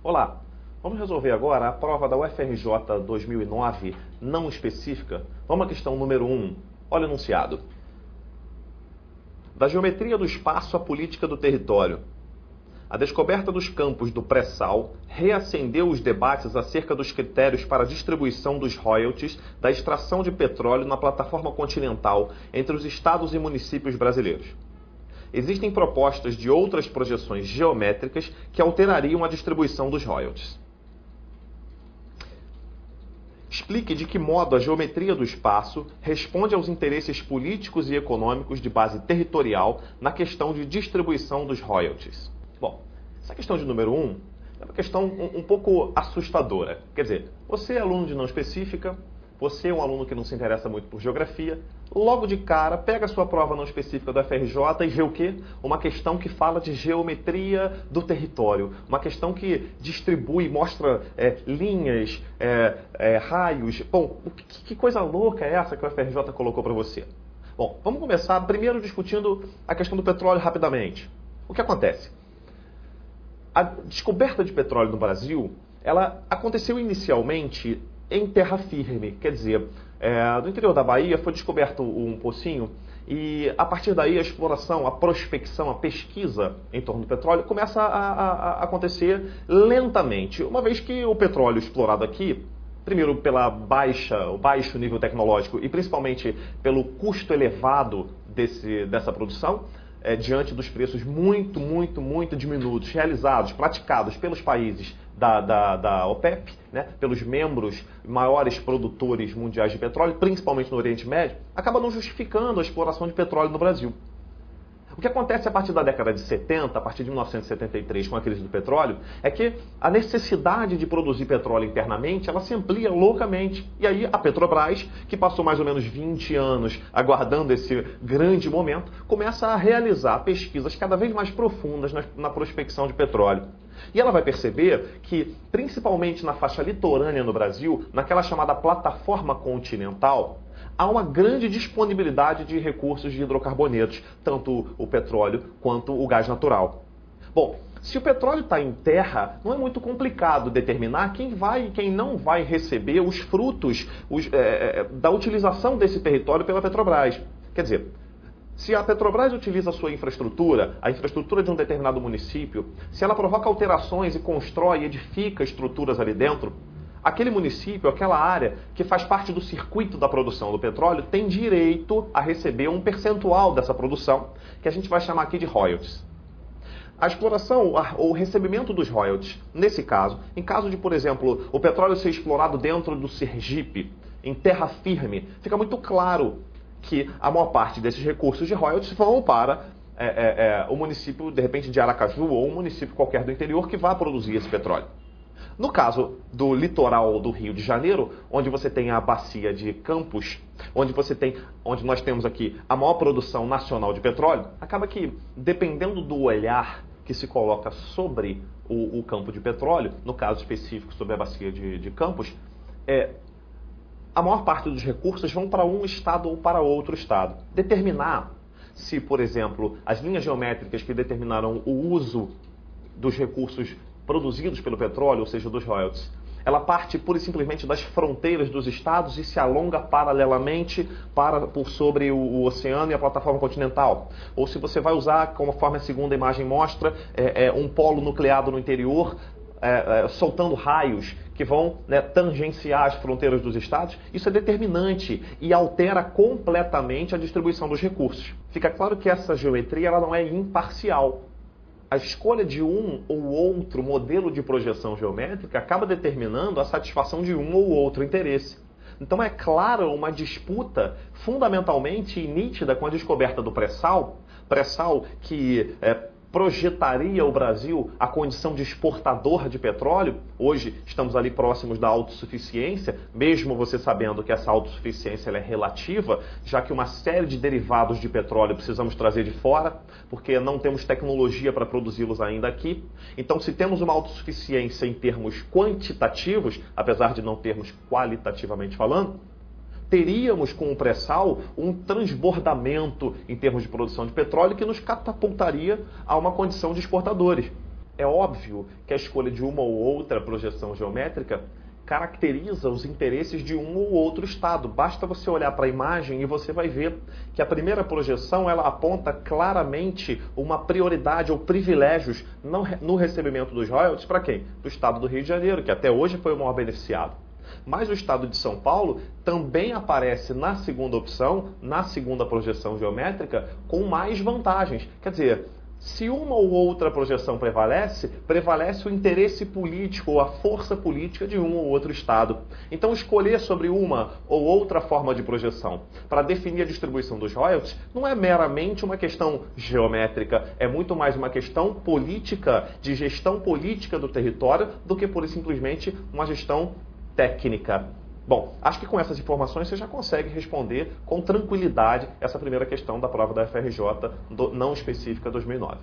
Olá, vamos resolver agora a prova da UFRJ 2009 não específica. Vamos à questão número 1. Olha o enunciado. Da geometria do espaço à política do território. A descoberta dos campos do pré-sal reacendeu os debates acerca dos critérios para a distribuição dos royalties da extração de petróleo na plataforma continental entre os estados e municípios brasileiros. Existem propostas de outras projeções geométricas que alterariam a distribuição dos royalties. Explique de que modo a geometria do espaço responde aos interesses políticos e econômicos de base territorial na questão de distribuição dos royalties. Bom, essa questão de número 1 é uma questão um pouco assustadora. Quer dizer, você é aluno de não específica, você é um aluno que não se interessa muito por geografia, logo de cara pega a sua prova não específica da UFRJ e vê o quê? Uma questão que fala de geometria do território, uma questão que distribui, mostra linhas, raios. Bom, que coisa louca é essa que a UFRJ colocou para você? Bom, vamos começar primeiro discutindo a questão do petróleo rapidamente. O que acontece? A descoberta de petróleo no Brasil, ela aconteceu inicialmente em terra firme, quer dizer, no interior da Bahia foi descoberto um pocinho e a partir daí a exploração, a prospecção, a pesquisa em torno do petróleo começa a acontecer lentamente, uma vez que o petróleo explorado aqui, primeiro pela o baixo nível tecnológico e principalmente pelo custo elevado dessa produção, diante dos preços muito diminutos, realizados, praticados pelos países da OPEP, né, pelos membros maiores produtores mundiais de petróleo, principalmente no Oriente Médio, acaba não justificando a exploração de petróleo no Brasil. O que acontece a partir da década de 70, a partir de 1973, com a crise do petróleo, é que a necessidade de produzir petróleo internamente, ela se amplia loucamente. E aí a Petrobras, que passou mais ou menos 20 anos aguardando esse grande momento, começa a realizar pesquisas cada vez mais profundas na prospecção de petróleo. E ela vai perceber que, principalmente na faixa litorânea no Brasil, naquela chamada plataforma continental, há uma grande disponibilidade de recursos de hidrocarbonetos, tanto o petróleo quanto o gás natural. Bom, se o petróleo está em terra, não é muito complicado determinar quem vai e quem não vai receber os frutos da utilização desse território pela Petrobras. Quer dizer, se a Petrobras utiliza a sua infraestrutura, a infraestrutura de um determinado município, se ela provoca alterações e constrói, edifica estruturas ali dentro, aquele município, aquela área que faz parte do circuito da produção do petróleo, tem direito a receber um percentual dessa produção, que a gente vai chamar aqui de royalties. A exploração, ou o recebimento dos royalties, nesse caso, em caso de, por exemplo, o petróleo ser explorado dentro do Sergipe, em terra firme, fica muito claro que a maior parte desses recursos de royalties vão para o município, de repente, de Aracaju, ou um município qualquer do interior que vá produzir esse petróleo. No caso do litoral do Rio de Janeiro, onde você tem a bacia de Campos, onde nós temos aqui a maior produção nacional de petróleo, acaba que, dependendo do olhar que se coloca sobre o campo de petróleo, no caso específico sobre a bacia de Campos, a maior parte dos recursos vão para um estado ou para outro estado. Determinar se, por exemplo, as linhas geométricas que determinaram o uso dos recursos produzidos pelo petróleo, ou seja, dos royalties, ela parte pura e simplesmente das fronteiras dos estados e se alonga paralelamente por sobre o oceano e a plataforma continental. Ou se você vai usar, conforme a segunda imagem mostra, um polo nucleado no interior, soltando raios que vão tangenciar as fronteiras dos estados, isso é determinante e altera completamente a distribuição dos recursos. Fica claro que essa geometria ela não é imparcial. A escolha de um ou outro modelo de projeção geométrica acaba determinando a satisfação de um ou outro interesse. Então é clara uma disputa fundamentalmente e nítida com a descoberta do pré-sal que projetaria o Brasil à condição de exportador de petróleo. Hoje estamos ali próximos da autossuficiência, mesmo você sabendo que essa autossuficiência ela é relativa, já que uma série de derivados de petróleo precisamos trazer de fora, porque não temos tecnologia para produzi-los ainda aqui. Então, se temos uma autossuficiência em termos quantitativos, apesar de não termos qualitativamente falando, teríamos com o pré-sal um transbordamento em termos de produção de petróleo que nos catapultaria a uma condição de exportadores. É óbvio que a escolha de uma ou outra projeção geométrica caracteriza os interesses de um ou outro estado. Basta você olhar para a imagem e você vai ver que a primeira projeção ela aponta claramente uma prioridade ou privilégios no recebimento dos royalties para quem? Do estado do Rio de Janeiro, que até hoje foi o maior beneficiado. Mas o estado de São Paulo também aparece na segunda opção, na segunda projeção geométrica, com mais vantagens. Quer dizer, se uma ou outra projeção prevalece, prevalece o interesse político ou a força política de um ou outro estado. Então, escolher sobre uma ou outra forma de projeção para definir a distribuição dos royalties não é meramente uma questão geométrica, é muito mais uma questão política, de gestão política do território, do que pura e simplesmente uma gestão técnica. Bom, acho que com essas informações você já consegue responder com tranquilidade essa primeira questão da prova da FRJ não específica 2009.